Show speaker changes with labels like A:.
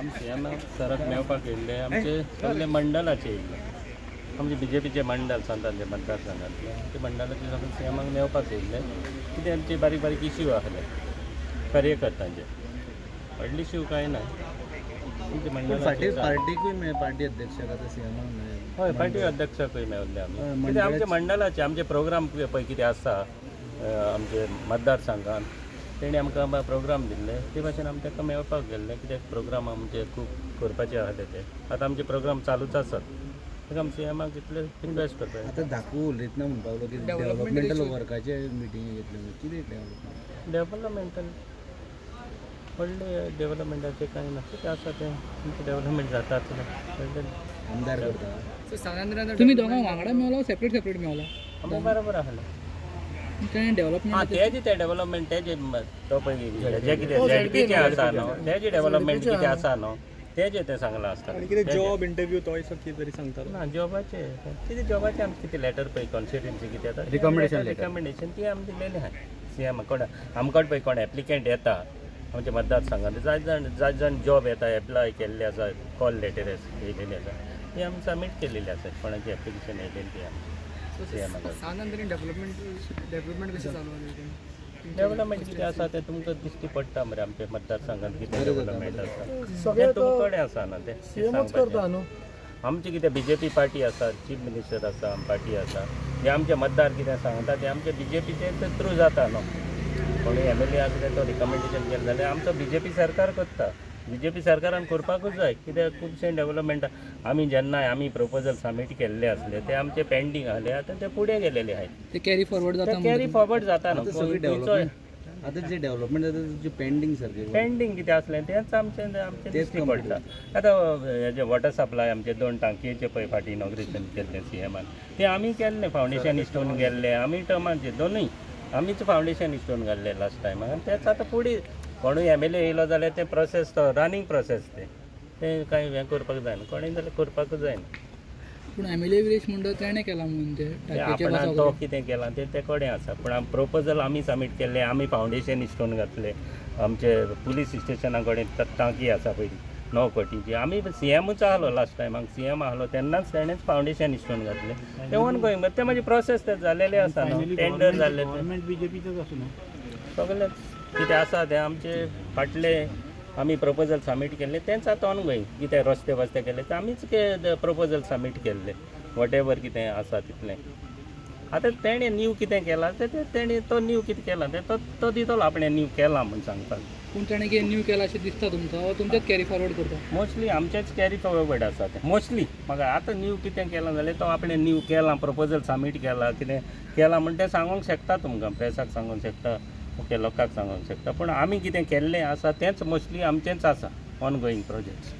A: आम सीएम सराक मेळपाक येयल्ले आमचे सगळे मंडलाचे येयल्ले आमचे बीजेपीचे मंडल सांतांचे मतदारसंघातले ते मंडलाचे सगळे सीएमाक मेळपाक येयल्ले कितें आमचे बारीक बारीक इश्यू आहले कार्यकर्त्यांचे व्हडले इश्यू कांय ना
B: पार्टी अध्यक्षाक आतां सीएमाक
A: हय पार्टी अध्यक्षाकूय मेळ्ळ्ले आमी कितें आमचे मंडलाचे आमचे प्रोग्राम पळय कितें आसा आमचे मतदारसंघात तेणी आमकां प्रोग्राम दिल्ले ते भाशेन आमी ताका मेळपाक गेल्ले कित्याक प्रोग्राम आमचे खूब करपाचे आहले ते आतां आमचे प्रोग्राम चालूच आसात ताका आमी सीएमाक इतले रिक्वेस्ट करता
B: आतां धाकू उलयतना म्हणपाक लागलो की डेव्हलपमेंटल वर्काचे मिटींग घेतले कितें
A: डेव्हलपमेंटल व्हडले डेव्हलपमेंटाचे कांय ना कितें आसा तें डेव्हलपमेंट जाताच
B: आमदार करता
C: तुम्ही दोगां वांगडा मेळलो सेपरेट मेळलो
A: आमी बरोबर आहले
C: डेव्हलपमेंट
A: तेजे डेव्हलपमेंट तेजे तो पळय जे कितें झेडपीचे आसा न्हू तेजे डेव्हलपमेंट कितें आसा न्हू तेजे ते सांगलां आसता
D: कितें जॉब इंटरव्यू तो कितें तरी सांगता
A: ना जॉबाचे कितें जॉबाचे आमचे कितें लेटर पळय कॉन्स्टिट्युएन्सी कितें येता रिकमेंडेशन ती आमी दिलेली आहाय सीएम कोण आमकां पळय कोण एप्लिकंट येता आमच्या मतदारसंघात जाय जाण जॉब येता एप्लाय केल्ले आसा कॉल लेटर येयलेली आसा ती आमी सबमीट केलेली आसा कोणाची एप्लिकेशन येयलेली ती आमी डेव्हलपमेंट कितें आसा तें तुमकां दिश्टी पडटा मरे आमच्या मतदारसंघात कितें डेव्हलपमेंट आसा तें तुमचे कडेन आसा न्हू तें आमची कितें बीजेपी पार्टी आसा चीफ मिनिस्टर आसा पार्टी आसा जे आमचे मतदार कितें सांगता ते आमचे बीजेपीचे थ्रू जाता न्हू कोणी एमएलए आसा तो रिकमेंडेशन केलें जाल्यार आमचो बीजेपी सरकार करता बीजेपी सरकारान करपाकूच जाय कित्याक खुबशे डेव्हलपमेंट आमी जेन्ना आमी प्रपोजल सबमीट केल्ले आसले ते आमचे पेंडींग आहले आतां ते फुडें गेलेले आहात
C: ते कॅरी
A: फॉरवर्ड जाता न्हू
B: आतां जे डेव्हलपमेंट जाता जे पेंडींग सारकें
A: पेंडींग कितें आसलें तेंच आमचें दिश्टी पडटा आतां हेजे वॉटर सप्लाय आमचे 2 टांकयेचे पळय फाटी इनॉग्रेशन केल्लें सीएमान ते आमी केल्लें फावंडेशन स्टोन गेल्ले आमी टर्माचे दोनूय आमीच फावंडेशन स्टोन घाल्ले लास्ट टायम आनी तेच आतां फुडें कोणूय एमएलए येयलो जाल्यार तें प्रोसेस तो रनींग प्रोसेस तें कांय हें करपाक जायना कोणूय जाल्यार करपाकूच जायना
C: पूण एमएलए विरेश म्हणटा तेणें केलां म्हणून
A: आपणान तो कितें केलां तें कडेन आसा पूण प्रोपोजल आमी सबमीट केल्ले आमी फावंडेशन स्टोन घातले आमचे पुलीस स्टेशना कडेन टांकी आसा पयली 9 कोटीची आमी सीएमूच आहलो लास्ट टायमाक सीएम आहलो तेन्नाच तेणेंच फावंडेशन स्टोन घातले ते वन गोईंग ते म्हाजे प्रोसेस ते जालेले आसा न्हू टेंडर जाल्ले
B: बीजेपीचोच आसा न्हू
A: सगळे कितें आसा तें आमचे फाटले आमी प्रपोजल सबमीट केल्ले तेंच आतां ऑन गोईंग कितें रस्ते केले ते आमीच प्रपोजल सबमीट केल्ले वॉट एवर कितें आसा तितलें आतां तेणें न्यू कितें केलां तें तेणें तो न्यू कितें केलां तें तो दितलो आपणें न्यू केलां म्हूण सांगपाक
C: पूण ताणें कितें न्यू केलां अशें दिसता तुमकां तुमचेच कॅरी फॉरवर्ड करता
A: मोस्टली आमचेच कॅरी फॉरवर्ड आसा तें मोस्टली म्हाका आतां न्यू कितें केलां जाल्यार तो आपणें न्यू केलां प्रपोजल सबमीट केलां कितें केलां म्हण तें सांगूंक शकता तुमकां प्रेसाक सांगूंक शकता ओके लोकांक सांगूंक शकता पूण आमी कितें केल्लें आसा तेंच मोस्टली आमचेंच आसा ऑन गोईंग प्रोजेक्ट्स